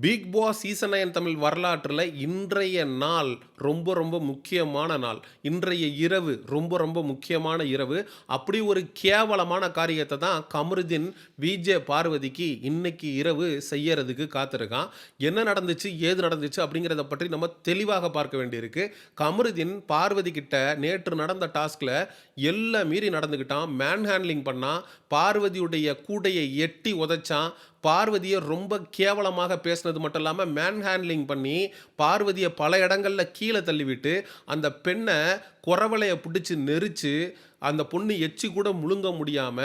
Big Boss season 9 Tamil வரலாற்றில இன்றைய நாள் ரொம்ப ரொம்ப முக்கியமான நாள். இன்றைய இரவு ரொம்ப ரொம்ப முக்கியமான இரவு. அப்படி ஒரு கேவலமான காரியத்த தான் கமருதீன் விஜே பார்வதிக்கு இன்னைக்கு இரவு செய்யறதுக்கு காத்திருக்கான். என்ன நடந்துச்சு? ஏது நடந்துச்சு? அப்படிங்கிறத பற்றி நம்ம தெளிவாக பார்க்க வேண்டியிருக்கு. கமருதீன் பார்வதி கிட்ட நேற்று நடந்த டாஸ்க்ல எல்லை மீறி நடந்துக்கிட்டான். மேன் ஹேண்ட்லிங் பண்ணான். பார்வதியுடைய கூடைய எட்டி உதைச்சான். பார்வதிய ரொம்ப கேவலமாக பேசினது மட்டும் இல்லாம, மேன் ஹேண்ட்லிங் பண்ணி, பார்வதிய பல இடங்கள்ல கீழ தள்ளிவிட்டு, அந்த பெண்ண குரவளைய புடிச்சு நெரிச்சு, அந்த பொண்ணு எச்சி கூட முழுங்க முடியாம,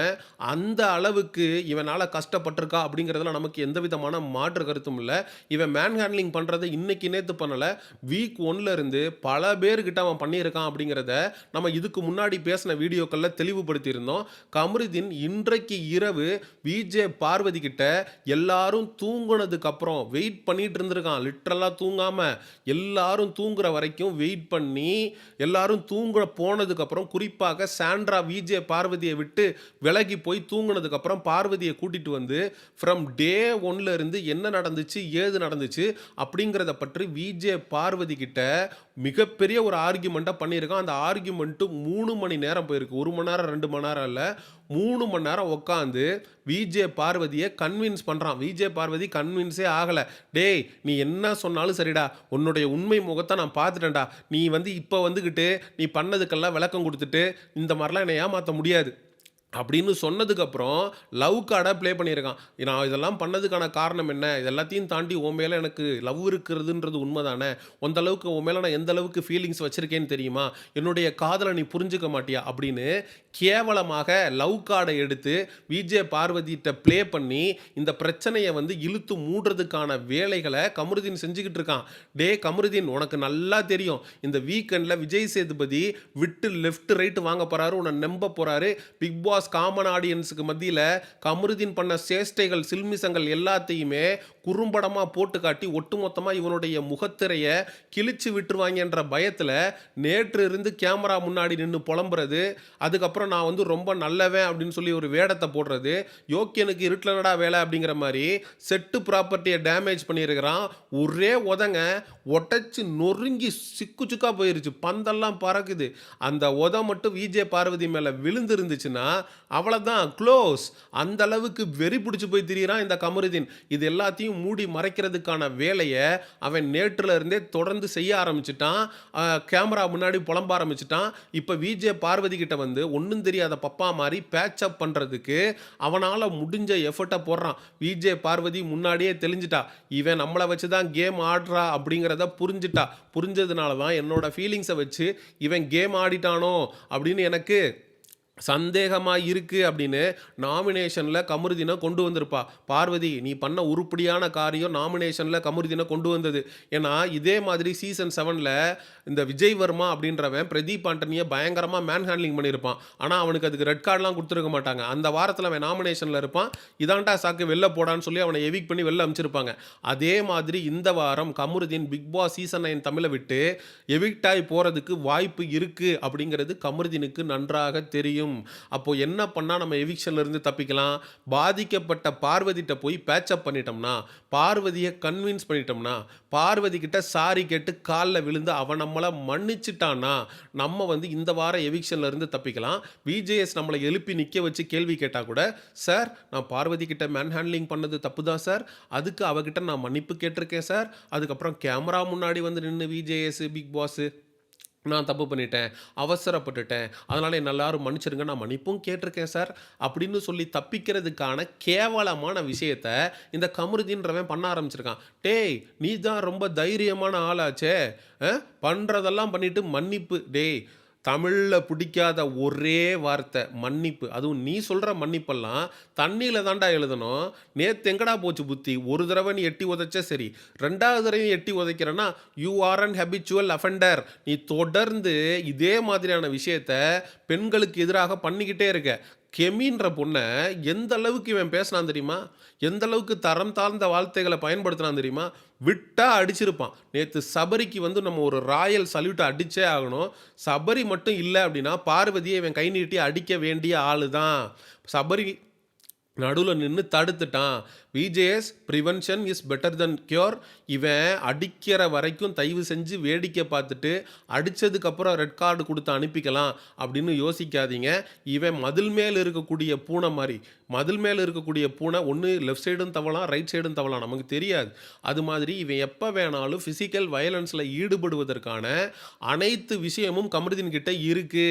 அந்த அளவுக்கு இவனால கஷ்டப்பட்டுருக்கா அப்படிங்கிறதுல நமக்கு எந்த விதமான மாற்று கருத்தும் இல்ல. இவன் மேன் ஹேண்ட்லிங் பண்றத இன்னைக்கு நேத்து பண்ணல. வீக் 1ல இருந்து பல பேர்கிட்ட அவன் பண்ணியிருக்கான் அப்படிங்கிறத, நம்ம இதுக்கு முன்னாடி பேசின வீடியோக்கள்ல தெளிவுபடுத்தியிருந்தோம். கமருதீன் இன்றைக்கு இரவு விஜே பார்வதி கிட்ட எல்லாரும் தூங்குனதுக்கு அப்புறம் வெயிட் பண்ணிட்டு இருந்திருக்கான். லிட்டரலா தூங்காம எல்லாரும் தூங்குற வரைக்கும் வெயிட் பண்ணி, எல்லாரும் தூங்க போனதுக்கு அப்புறம் குறிப்பாக சாண்ட்ரா விஜே பார்வதியை விட்டு விலகி போய் தூங்குனதுக்கு அப்புறம் பார்வதியை கூட்டிட்டு வந்து ஃப்ரம் டே 1ல இருந்து என்ன நடந்துச்சு, ஏது நடந்துச்சு அப்படிங்கிறத பற்றி விஜே பார்வதி கிட்ட மிகப்பெரிய ஒரு ஆர்கியுமெண்ட்டை பண்ணியிருக்கான். அந்த ஆர்கியுமெண்ட்டு 3 மணி நேரம் போயிருக்கு. 1 மணி நேரம் 2 மணி நேரம் இல்ல. 3 மணி நேரம் உட்காந்து விஜே பார்வதியை கன்வின்ஸ் பண்றான். விஜே பார்வதி கன்வின்ஸே ஆகல. டேய், நீ என்ன சொன்னாலும் சரிடா, உன்னுடைய உண்மை முகத்தை நான் பார்த்துட்டேன்டா. நீ வந்து இப்ப வந்துகிட்டு நீ பண்ணதுக்கெல்லாம் விளக்கம் கொடுத்துட்டு இந்த மாதிரிலாம் என்னை ஏமாற்ற முடியாது அப்படின்னு சொன்னதுக்கப்புறம் லவ் கார்டை ப்ளே பண்ணியிருக்கான். நான் இதெல்லாம் பண்ணதுக்கான காரணம் என்ன? இது எல்லாத்தையும் தாண்டி உன் மேலே எனக்கு லவ் இருக்கிறதுன்றது உண்மை தானே? அந்த அளவுக்கு உன் மேலே நான் எந்த அளவுக்கு ஃபீலிங்ஸ் வச்சுருக்கேன்னு தெரியுமா? என்னுடைய காதலை நீ புரிஞ்சுக்க மாட்டியா? அப்படின்னு கேவலமாக லவ் கார்டை எடுத்து விஜே பார்வதிகிட்ட ப்ளே பண்ணி இந்த பிரச்சனையை வந்து இழுத்து மூடுறதுக்கான வேலைகளை கமருதீன் செஞ்சுக்கிட்டு இருக்கான். டே கமருதீன், உனக்கு நல்லா தெரியும் இந்த வீக்கெண்டில் விஜய் சேதுபதி விட்டு லெஃப்ட் ரைட்டு வாங்க போகிறாரு, உன்னை நம்ப போகிறாரு. பிக் பாஸ் காமன் ஆடியன்ஸுக்கு மத்தியில் கமருதீன் பண்ண சேஷ்டைகள் சில்மிசங்கள் எல்லாத்தையுமே குறும்படமாக போட்டு காட்டி ஒட்டுமொத்தமாக இவனுடைய முகத்திரையை கிழிச்சு விட்டுருவாங்கன்ற பயத்தில் நேற்று இருந்து கேமரா முன்னாடி நின்று புலம்புறது, அதுக்கப்புறம் நான் வந்து ரொம்ப நல்லவன் அப்படின்னு சொல்லி ஒரு வேடத்தை போடுறது, யோக்கியனுக்கு இருட்டலனடா வேலை அப்படிங்கிற மாதிரி செட்டு ப்ராப்பர்ட்டியை டேமேஜ் பண்ணியிருக்கிறான். ஒரே உதங்க ஒட்டச்சு நொறுங்கி சிக்கு சுக்கா போயிருச்சு. பந்தெல்லாம் பறக்குது. அந்த உத மட்டும் விஜே பார்வதி மேலே விழுந்து இருந்துச்சுன்னா அவ்வளோதான், க்ளோஸ். அந்த அளவுக்கு வெறி பிடிச்சி போய் திரியிறான் இந்த கமருதீன். இது எல்லாத்தையும் மூடி மறைக்கிறதுக்கான வேலையை அவன் நேற்றுல இருந்தே தொடர்ந்து செய்ய ஆரம்பிச்சிட்டான். கேமரா முன்னாடி புலம்ப ஆரம்பிச்சிட்டான். இப்போ விஜே பார்வதி கிட்ட வந்து ஒன்றும் தெரியாத பப்பா மாதிரி பேட்சப் பண்ணுறதுக்கு அவனால் முடிஞ்ச எஃபர்ட்டை போடுறான். விஜே பார்வதி முன்னாடியே தெளிஞ்சிட்டா, இவன் நம்மளை வச்சு தான் கேம் ஆடுறா அப்படிங்கிறத புரிஞ்சிட்டா. புரிஞ்சதுனால தான் என்னோட ஃபீலிங்ஸை வச்சு இவன் கேம் ஆடிட்டானோ அப்படின்னு எனக்கு சந்தேகமா இருக்கு அப்படின்னு நாமினேஷன்ல கமருதீனை கொண்டு வந்திருப்பா. பார்வதி, நீ பண்ண உருப்படியான காரியம் நாமினேஷன்ல கமருதீனை கொண்டு வந்தது. ஏன்னா இதே மாதிரி சீசன் 7ல இந்த விஜய் வர்மா அப்படின்றவன் பிரதீப் ஆண்டனியை பயங்கரமா மேன் ஹேண்ட்லிங் பண்ணியிருப்பான். ஆனா அவனுக்கு அதுக்கு ரெட் கார்டெலாம் கொடுத்துருக்க மாட்டாங்க. அந்த வாரத்தில் அவன் நாமினேஷன்ல இருப்பான். இதான்டா சாக்கு, வெளில போடான்னு சொல்லி அவனை எவிக் பண்ணி வெளில அனுப்பிச்சிருப்பாங்க. அதே மாதிரி இந்த வாரம் கமருதீன் பிக் பாஸ் சீசன் 9 தமிழை விட்டு எவிக்ட் ஆகி போறதுக்கு வாய்ப்பு இருக்கு அப்படிங்கிறது கமருதீனுக்கு நன்றாக தெரியும். அப்போ என்ன பண்ணா நம்ம எவிக்ஷன்ல இருந்து தப்பிக்கலாம்? பாதிக்கப்பட்ட பார்வதிட்ட போய் பேட்சப் பண்ணிட்டோம்னா, பார்வதியை கன்வின்ஸ் பண்ணிட்டோம்னா, பார்வதி கிட்ட சாரி கேட்டு காலில் விழுந்து அவன் நம்மளை மன்னிச்சிட்டானா, நம்ம வந்து இந்த வாரம் எவிக்ஷன்ல இருந்து தப்பிக்கலாம். விஜேஎஸ் நம்மளை எழுப்பி நிற்க வச்சு கேள்வி கேட்டால் கூட, சார் நான் பார்வதி கிட்ட மேன் ஹேண்ட்லிங் பண்ணது தப்பு தான் சார், அதுக்கு அவகிட்ட நான் மன்னிப்பு கேட்டிருக்கேன் சார், அதுக்கப்புறம் கேமரா முன்னாடி வந்து நின்று விஜேஎஸ் பிக் பாஸ் நான் தப்பு பண்ணிட்டேன், அவசரப்பட்டுட்டேன், அதனால் என்ன எல்லாரும் மன்னிச்சிருங்க, நான் மன்னிப்பும் கேட்டிருக்கேன் சார் அப்படின்னு சொல்லி தப்பிக்கிறதுக்கான கேவலமான விஷயத்த இந்த கமருதீன்றவன் பண்ண ஆரம்பிச்சிருக்கான். டேய், நீ தான் ரொம்ப தைரியமான ஆளாச்சே, பண்ணுறதெல்லாம் பண்ணிட்டு மன்னிப்பு. டேய், தமிழில் பிடிக்காத ஒரே வார்த்தை மன்னிப்பு. அதுவும் நீ சொல்கிற மன்னிப்பெல்லாம் தண்ணியில் தாண்டா எழுதணும். நேற்று எங்கடா போச்சு புத்தி? ஒரு தடவை நீ எட்டி உதைச்சா சரி, 2வது தடவையும் எட்டி உதைக்கிறேன்னா you are an habitual offender. நீ தொடர்ந்து இதே மாதிரியான விஷயத்த பெண்களுக்கு எதிராக பண்ணிக்கிட்டே இருக்க. கெமின்ற பொண்ணை எந்த அளவுக்கு இவன் பேசினான் தெரியுமா? எந்த அளவுக்கு தரம் தாழ்ந்த வார்த்தைகளை பயன்படுத்தினான் தெரியுமா? விட்டா அடிச்சிருப்பான். நேற்று சபரிக்கு வந்து நம்ம ஒரு ராயல் சல்யூட் அடிச்சே ஆகணும். சபரி மட்டும் இல்லை அப்படின்னா பார்வதியை இவன் கை நீட்டி அடிக்க வேண்டிய ஆளு தான். சபரி நடுவுல நின்னு தடுத்துட்டான். VJS prevention is better than cure. இவன் அடிக்கிற வரைக்கும் தயவு செஞ்சு வேடிக்கை பார்த்துட்டு, அடிச்சதுக்கப்புறம் ரெட் கார்டு குடுத்து அனுப்பிக்கலாம் அப்படின்னு யோசிக்காதீங்க. இவன் மதில் மேல் இருக்கக்கூடிய பூனை மாரி. மதில் மேல இருக்கக்கூடிய பூனை ஒண்ணு லெஃப்ட் சைடும் தவழலாம், ரைட் சைடும் தவழலாம். நமக்கு தெரியாது. அது மாதிரி இவன் எப்ப வேணாலும் பிசிக்கல் வயலன்ஸ்ல ஈடுபடுவதற்கான அனைத்து விஷயமும் கமருதீன் கிட்ட இருக்கு.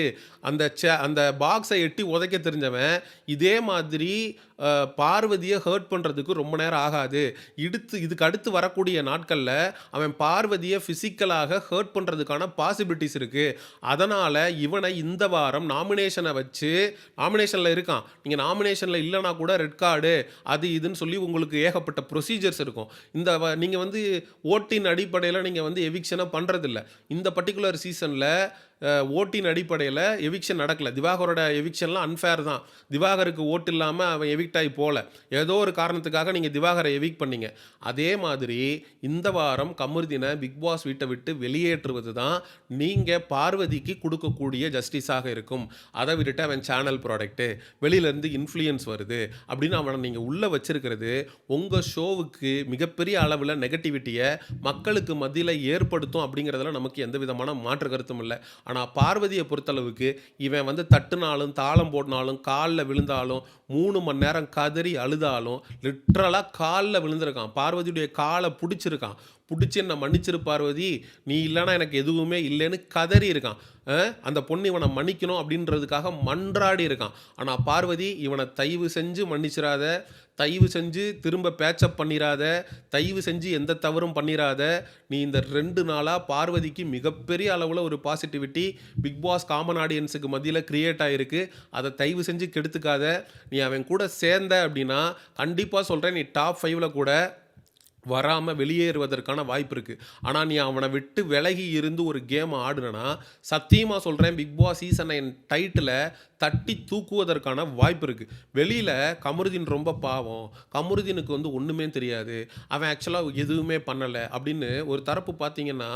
அந்த பாக்ஸை எட்டி உதைக்க தெரிஞ்சவன், இதே மாதிரி பார்வதிய ஹர்ட் பண்றதுக்கு ரொம்ப நேரம் ஆகாது. இதுக்கு அடுத்து வரக்கூடிய நாட்கள்ல அவன் பார்வதிய பிசிக்கலாக ஹர்ட் பண்றதுக்கான பாசிபிலிட்டிஸ் இருக்கு. அதனால இவனை இந்த வாரம் நாமினேஷனை வச்சு நாமினேஷன்ல இருக்கான். நீங்க நாமினேஷன்ல இல்லனா கூட ரெட் கார்டு அது இதுன்னு சொல்லி உங்களுக்கு ஏகப்பட்ட ப்ரொசீஜர்ஸ் இருக்கும். நீங்க வந்து ஓட்டின் அடிப்படையில நீங்க வந்து எவிக்ஷன பண்றதில்ல. இந்த பர்ட்டிகுலர் சீசன்ல ஓட்டின் அடிப்படையில எவிக்ஷன் நடக்கல. திவாகரோட எவிக்ஷன்லாம் அன்ஃபேர் தான். திவாகருக்கு ஓட்டு இல்லாம அவன் எவிக்ட் ஆகி போல. ஏதோ ஒரு காரணத்துக்காக நீங்க திவாகரை எவிக்ட் பண்ணீங்க. அதே மாதிரி இந்த வாரம் கமருதீனை பிக் பாஸ் வீட்டை விட்டு வெளியேற்றுவது தான் நீங்க பார்வதிக்கு கொடுக்கக்கூடிய ஜஸ்டிஸாக இருக்கும். அதை விட்டுட்டு அவன் சேனல் ப்ராடக்ட்டு, வெளியிலேருந்து இன்ஃப்ளூயன்ஸ் வருது அப்படின்னு அவனை நீங்கள் உள்ளே வச்சிருக்கிறது உங்கள் ஷோவுக்கு மிகப்பெரிய அளவில் நெகட்டிவிட்டியை மக்களுக்கு மத்தியில் ஏற்படுத்தும் அப்படிங்கிறதுல நமக்கு எந்த விதமான மாற்று கருத்தும் இல்லை. ஆனால் பார்வதியை பொறுத்தளவுக்கு இவன் வந்து தட்டுனாலும் தாளம் போட்டினாலும் காலில் விழுந்தாலும் 3 மணி நேரம் கதறி அழுதாலும் லிட்ரலாக காலில் விழுந்திருக்கான். பார்வதியுடைய காலை பிடிச்சிருக்கான். பிடிச்சி என்னை மன்னிச்சிரு பார்வதி, நீ இல்லைன்னா எனக்கு எதுவுமே இல்லைன்னு கதறி இருக்கான். அந்த பொண்ணு இவனை மன்னிக்கணும் அப்படின்றதுக்காக மன்றாடி இருக்கான். ஆனால் பார்வதி இவனை தயவு செஞ்சு மன்னிச்சிடாத, தயவு செஞ்சு திரும்ப பேச்சப் பண்ணிடாத, தயவு செஞ்சு எந்த தவறும் பண்ணிடாத. நீ இந்த 2 நாளாக பார்வதிக்கு மிகப்பெரிய அளவில் ஒரு பாசிட்டிவிட்டி பிக் பாஸ் காமன் ஆடியன்ஸுக்கு மத்தியில் கிரியேட் ஆகிருக்கு. அதை தயவு செஞ்சு கெடுத்துக்காத. நீ அவன் கூட சேர்ந்த அப்படின்னா கண்டிப்பாக சொல்கிறேன், நீ டாப் 5ல் கூட வராமல் வெளியேறுவதற்கான வாய்ப்பு இருக்குது. ஆனால் நீ அவனை விட்டு விலகி இருந்து ஒரு கேம் ஆடுனா சத்தியமாக சொல்கிறேன், பிக் பாஸ் சீசன் 9 டைட்டில் தட்டி தூக்குவதற்கான வாய்ப்பு இருக்குது. வெளியில் கமருதீன் ரொம்ப பாவம், கமருதீனுக்கு வந்து ஒன்றுமே தெரியாது, அவன் ஆக்சுவலாக எதுவுமே பண்ணலை அப்படின்னு ஒரு தரப்பு பார்த்தீங்கன்னா,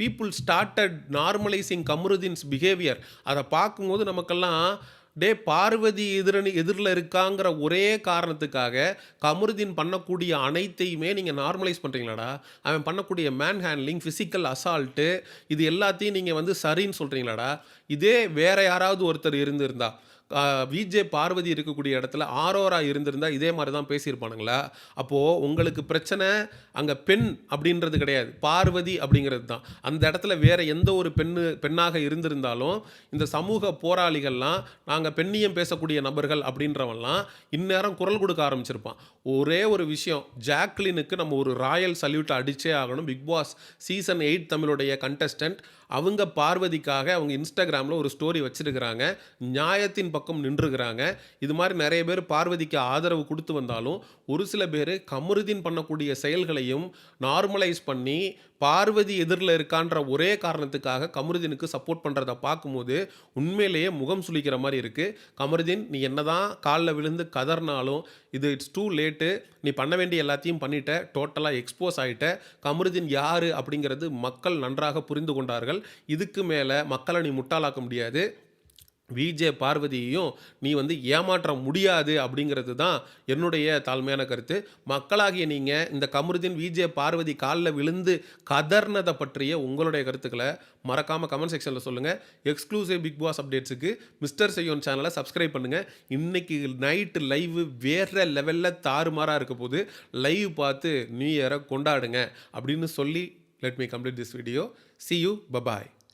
பீப்புள் ஸ்டார்டட் நார்மலைசிங் கமருதீன்ஸ் பிஹேவியர். அதை பார்க்கும்போது நமக்கெல்லாம் பார்வதி எதிரில் இருக்காங்கிற ஒரே காரணத்துக்காக கமருதீன் பண்ணக்கூடிய அனைத்தையுமே நீங்கள் நார்மலைஸ் பண்ணுறீங்களாடா? அவன் பண்ணக்கூடிய மேன் ஹேண்ட்லிங், ஃபிசிக்கல் அசால்ட்டு, இது எல்லாத்தையும் நீங்கள் வந்து சரின்னு சொல்கிறீங்களாடா? இதே வேற யாராவது ஒருத்தர் இருந்திருந்தா, விஜே பார்வதி இருக்கக்கூடிய இடத்துல ஆரோரா இருந்திருந்தா இதே மாதிரி தான் பேசியிருப்பானுங்களா? அப்போது உங்களுக்கு பிரச்சனை அங்கே பெண் அப்படின்றது கிடையாது, பார்வதி அப்படிங்கிறது தான். அந்த இடத்துல வேற எந்த ஒரு பெண்ணாக இருந்திருந்தாலும் இந்த சமூக போராளிகள்லாம், நாங்கள் பெண்ணியம் பேசக்கூடிய நபர்கள் அப்படின்றவன்லாம் இந்நேரம் குரல் கொடுக்க ஆரம்பிச்சிருப்பான். ஒரே ஒரு விஷயம், ஜாக்லினுக்கு நம்ம ஒரு ராயல் சல்யூட் அடிச்சே ஆகணும். பிக் பாஸ் சீசன் 8 தமிழுடைய கண்டஸ்டன்ட் அவங்க பார்வதிக்காக அவங்க இன்ஸ்டாகிராமில் ஒரு ஸ்டோரி வச்சுருக்கிறாங்க, நியாயத்தின் பக்கம் நின்றுக்கிறாங்க. இது மாதிரி நிறைய பேர் பார்வதிக்கு ஆதரவு கொடுத்து வந்தாலும் ஒரு சில பேர் கமருதீன் பண்ணக்கூடிய செயல்களையும் நார்மலைஸ் பண்ணி பார்வதி எதிரில் இருக்கான்ற ஒரே காரணத்துக்காக கமருதீனுக்கு சப்போர்ட் பண்ணுறதை பார்க்கும்போது உண்மையிலேயே முகம் சுளிக்கிற மாதிரி இருக்குது. கமருதீன், நீ என்னதான் காலில் விழுந்து கதர்னாலும் இட்ஸ் டூ லேட்டு. நீ பண்ண வேண்டிய எல்லாத்தையும் பண்ணிட்ட, டோட்டலாக எக்ஸ்போஸ் ஆகிட்ட. கமருதீன் யார் அப்படிங்கிறது மக்கள் நன்றாக புரிந்து கொண்டார்கள். இதுக்கு மேலே மக்களை நீ முட்டாளாக்க முடியாது. விஜே பார்வதியையும் நீ வந்து ஏமாற்ற முடியாது அப்படிங்கிறது தான் என்னுடைய தாழ்மையான கருத்து. மக்களாகிய நீங்கள் இந்த கமருதீன் விஜே பார்வதி காலில் விழுந்து கதர்னதை பற்றிய உங்களுடைய கருத்துக்களை மறக்காமல் கமெண்ட் செக்ஷனில் சொல்லுங்கள். எக்ஸ்க்ளூசிவ் பிக் பாஸ் அப்டேட்ஸுக்கு மிஸ்டர் செய்யோன் சேனலை சப்ஸ்கிரைப் பண்ணுங்கள். இன்றைக்கி நைட்டு லைவ் வேறு லெவலில் தாறுமாறாக இருக்க போது லைவ் பார்த்து நியூ இயரை கொண்டாடுங்க அப்படின்னு சொல்லி let me complete this video. See you. Bye-bye.